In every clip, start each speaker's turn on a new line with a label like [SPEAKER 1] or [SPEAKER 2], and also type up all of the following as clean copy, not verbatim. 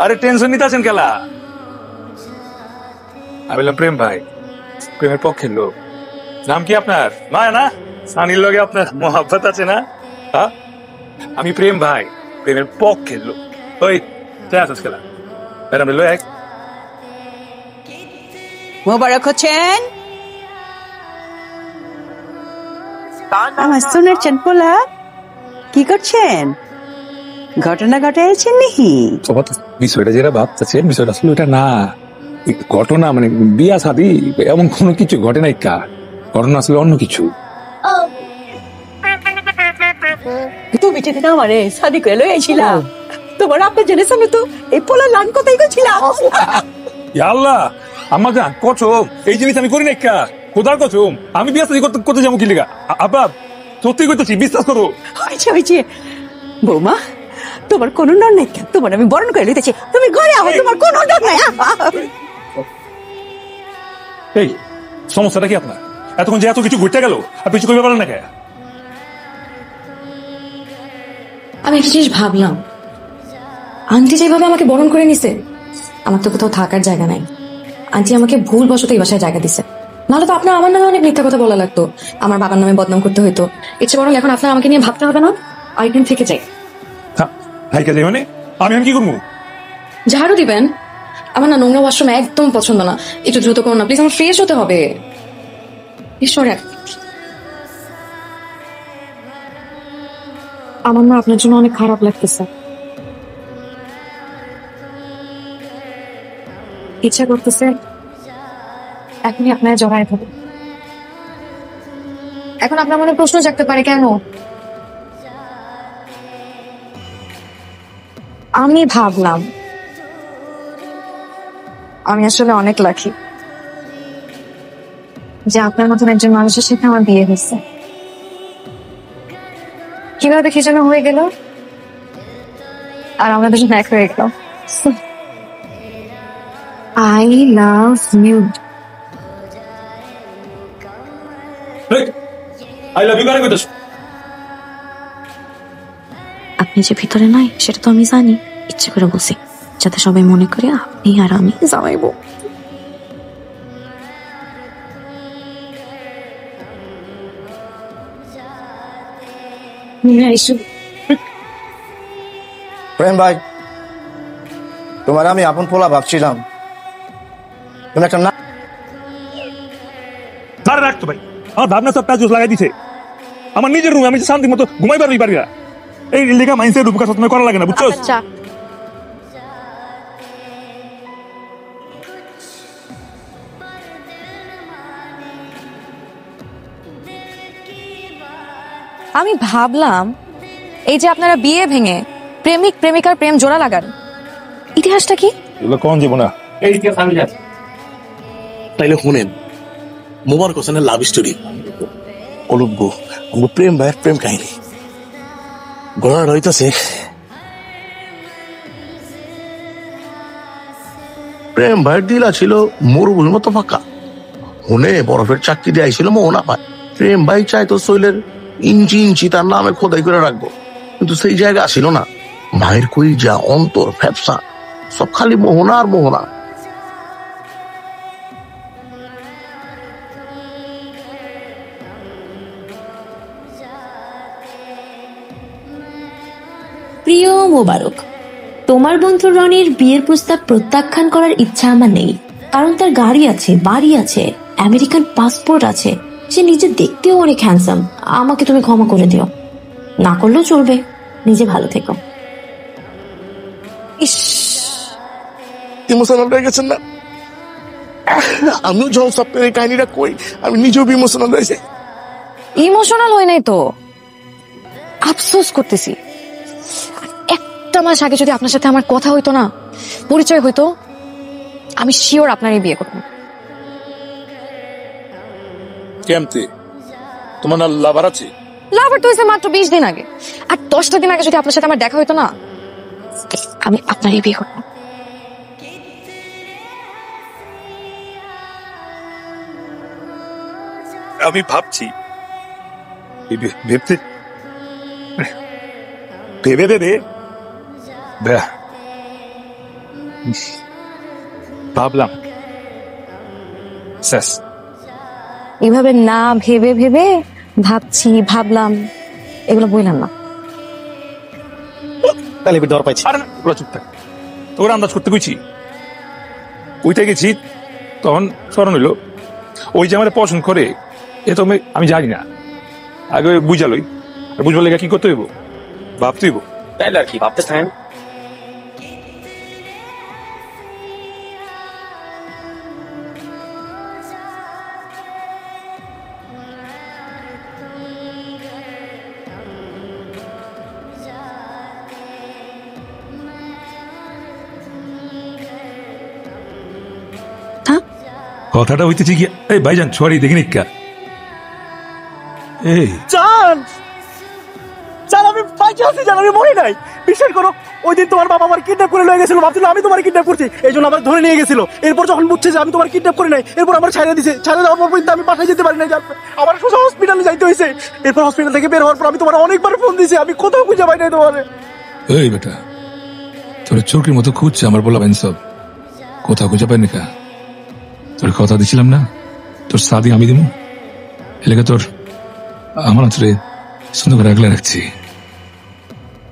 [SPEAKER 1] আরে টেনশন নিতে আছেন কেলা? আমি বললাম প্রেম ভাই, প্রেমের পক্ষের লোক। নাম কি আপনার? নয় না, সানির লগে আপনার মহাব্বত আছে না? হ্যাঁ, আমি প্রেম ভাই, প্রেমের পক্ষের লোক। ওই আসিস খেলা ম্যাডাম লো এক
[SPEAKER 2] মোবারক হচ্ছেন আমার সোনার চানপোলা। কি করছেন? ঘটনা ঘটাইছেন নাকি?
[SPEAKER 1] বিষয়টা যেটা ভাবতেছেন বিষয়টা আসলে ওটা না। ঘটনা মানে বিয়া শাদী এমন কোনো কিছু ঘটে নাই। ঘটনা আসলে অন্য কিছু।
[SPEAKER 2] তুমি যেদিন আমারে শাদি করে লই আইছিলা, তোমার আপনার জেনে সামনে তো এই পোলা লান কোথায় গেছিলা?
[SPEAKER 1] আল্লাহ আমার জান কচম, এই জিনিস আমি করি নাই। খোদার কচম, আমি বিয়া শাদী করতে যাবো কি লিগা? আব্বা সত্যি করতেছি, বিশ্বাস করো।
[SPEAKER 2] হয়েছে হয়েছে বৌমা, তোমার কোনো ডর নাই। তোমার আমি বরণ করে লইতেছি, তুমি ঘরে আহো, তোমার কোনো ডর নাই।
[SPEAKER 1] এই সমস্যাটা কি আপনার? এতক্ষণ যে এত কিছু ঘুরতে গেল আর কিছু করতে পারেন না কে?
[SPEAKER 3] আমি একটা জিনিস ভাবলাম, আন্টি যেভাবে আমাকে বরণ করে নিছে, আমার তো কোথাও থাকার জায়গা নাই। আন্টি আমাকে ভুল বশত এই বাসায় জায়গা দিছে, নাহলে তো আপনার আমার নামে অনেক মিথ্যা কথা বলা লাগতো, আমার বাবার নামে বদনাম করতে হইতো। ইচ্ছে বরং এখন আপনার আমাকে নিয়ে ভাবতে হবে না, আরেকদিন থেকে যাই।
[SPEAKER 1] মানে আমি কি করবো?
[SPEAKER 3] ঝাড়ু দিবেন? আমার না নোংরা ওয়াশরুম একদম পছন্দ না, একটু দ্রুত করুন না প্লিজ, আমার ফ্রেশ হতে হবে। ঈশ্বর, আমার না আপনার জন্য অনেক খারাপ লাগতেছে। ইচ্ছা করতেছে এখনই আপনার জড়ায় থাকবে। এখন আপনার মনে প্রশ্ন জাগতে পারে, কেন? আমি ভাবলাম আমি আসলে অনেক লাকি যে আপনার মতন একজন মানুষের সাথে আমার বিয়ে হয়েছে। কিভাবে কি যেন হয়ে গেল আর আমরা দুজন এক হয়ে গেল। I love you.
[SPEAKER 1] I love you কারে কইতাছ?
[SPEAKER 3] আপনি যে ভিতরে নাই সেটা তো আমি জানি, ইচ্ছে করে বলছি যাতে সবাই মনে করে আপনি আর আমি জামাইবো।
[SPEAKER 4] প্রেম ভাই, তোমার আমি আপন পোলা ভাবছিলাম, তুমি একটা না
[SPEAKER 1] রাখতো ভাই, আমার ভাবনা সব কাজ লাগাই দিছে। আমার নিজের রুমে আমি শান্তি মতো ঘুমাই পারি না। এই লেখা মাইন্ডসেট উপকার সবসময় করা লাগে না, বুঝছো?
[SPEAKER 3] আমি ভাবলাম এই যে আপনারা বিয়ে ভেঙে প্রেমিক প্রেমিকার প্রেম জোড়া লাগান, ইতিহাসটা কি?
[SPEAKER 1] কোন জীবন না এই আমি জানি।
[SPEAKER 5] তাইলে শুনেন, মোবারক হোসেনের লাভ স্টোরি অলব্য প্রেম ভাইয়ের প্রেম কাহিনী। ঘটনা রইতেছে, প্রেম ভাইয়ের দিলা ছিল মরুভূমির মতো ফাঁকা, হুনে বরফের চাকরি দিয়ে আইছিল মোহনা পায়। প্রেম ভাই চাইতো শৈলের ইঞ্চি ইঞ্চি তার নামে খোদাই করে রাখবো, কিন্তু সেই জায়গা আসিল না। মায়ের কই যা অন্তর ফ্যাপসা, সব খালি মোহনা আর মোহনা।
[SPEAKER 6] প্রিয় মোবারক, তোমার বন্ধু রনির বিয়ের প্রস্তাব প্রত্যাখ্যান করার ইচ্ছা আমার নেই, কারণ তার গাড়ি আছে, বাড়ি আছে, আমেরিকান পাসপোর্ট আছে, সে নিজে দেখতেও অনেক হ্যান্ডসাম। আমাকে তুমি ক্ষমা করে দিও, না করলেও চলবে, নিজে ভালো থেকো।
[SPEAKER 3] ইস,
[SPEAKER 5] ইমোশনাল হয়ে গেছেন না? আমিও যখন সপ্তাহের এই কাহিনীটা কই, আমি নিজেও ইমোশনাল হয়েছে।
[SPEAKER 3] ইমোশনাল হয় নাই তো, আফসোস করতেছি। একটা মাস আগে যদি আপনার সাথে আমার কথা হইতো না, পরিচয় হইতো, আমি শিওর আপনারই বিয়ে করব।
[SPEAKER 1] কেমতে তোমার না লাভার আছে?
[SPEAKER 3] লাভার তো হয়েছে মাত্র 20 দিন আগে, আর 10টা দিন আগে যদি আপনার সাথে আমার দেখা হইতো না, আমি আপনারই বিয়ে করব।
[SPEAKER 1] আমি ভাবছি ভেবতে ভেবে ভেবে ভাবলাম শেষ।
[SPEAKER 3] এভাবে না ভেবে ভেবে ভাবছি ভাবলাম এগুলো বললাম না।
[SPEAKER 4] তাহলে ডর পাইছি।
[SPEAKER 1] আর ওরা চুপ থাক, তোর আন্দাজ করতে কইছি। ওইটা গেছি তখন স্মরণ হইলো ওই যে আমাদের পছন্দ করে এ তো আমি জানি না, আগে বুঝালই। আর বুঝবার লেগে কি করতে হইব, ভাবতে হইব।
[SPEAKER 4] তাইলে আর কি ভাবতে থাকেন।
[SPEAKER 1] কথাটা হইতেছে কি, এই ভাইজান সরি দেখিনি কা এই
[SPEAKER 7] জান জান আমি বাইচে আছি জান, আমি মরি নাই। বিশ্বাস করো ওই দিন তোমার বাবা আমার কিডন্যাপ করে লয়ে গেছিল, ভাবছিল আমি তোমার কিডন্যাপ করছি, এই জন্য আমার ধরে নিয়ে গেছিল। এরপর যখন বুঝছে যে আমি তোমার কিডন্যাপ করি নাই, এরপর আমার ছাড়া দিছে। ছাড়া দেওয়ার পর পর্যন্ত আমি পাঠাই যেতে পারি নাই জান, আমার সোজা হসপিটালে যাইতে হয়েছে। এরপর হসপিটাল থেকে বের হওয়ার পর আমি তোমার অনেকবার ফোন দিছি, আমি কোথাও খুঁজে পাই নাই তোমার।
[SPEAKER 1] এই বেটা, তোর চোখের মতো খুঁজছে আমার বলা সব, কোথাও খুঁজে পাইনি কা? তোর কথা দিছিলাম না তোর সাদি আমি দিব, এলাকা তোর আমার হাতে সুন্দর করে আগলে রাখছি।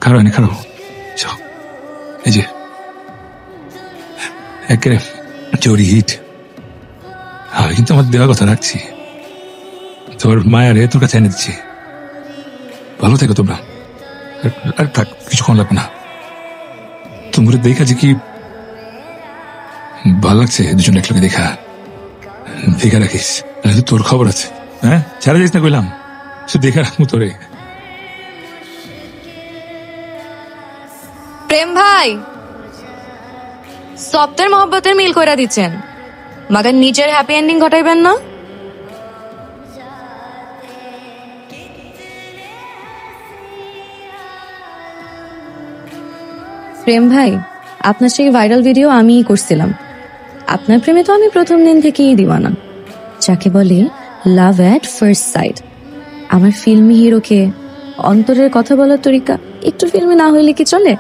[SPEAKER 1] খারো এনে খারো, এই যে একেবারে জরি হিট। আমি কিন্তু আমার দেওয়ার কথা রাখছি, তোর মায়ারে তোর কাছে এনে দিচ্ছি। ভালো থেকো তোমরা। আর থাক, কিছুক্ষণ লাগবে না। তোমরা দেখা যে কি ভালো লাগছে দুজন একলাকে দেখা, দেখা রাখিস। তোর খবর আছে, হ্যাঁ ছাড়া যাইস না কইলাম, সে দেখা রাখবো তোরে।
[SPEAKER 3] প্রেম ভাই সপ্তাহের মহব্বতের মিল কইরা দিচ্ছেন, মাগার নিজের হ্যাপি এন্ডিং ঘটাইবেন না। প্রেম ভাই, আপনার সেই ভাইরাল ভিডিও আমিই করছিলাম। আপনার প্রেমে তো আমি প্রথম দিন থেকেই দিওয়ানা, যাকে বলে লাভ এট ফার্স্ট সাইট। আমার ফিল্মি হিরোকে অন্তরের কথা বলার তরিকা একটু ফিল্মি না হইলে কি চলে?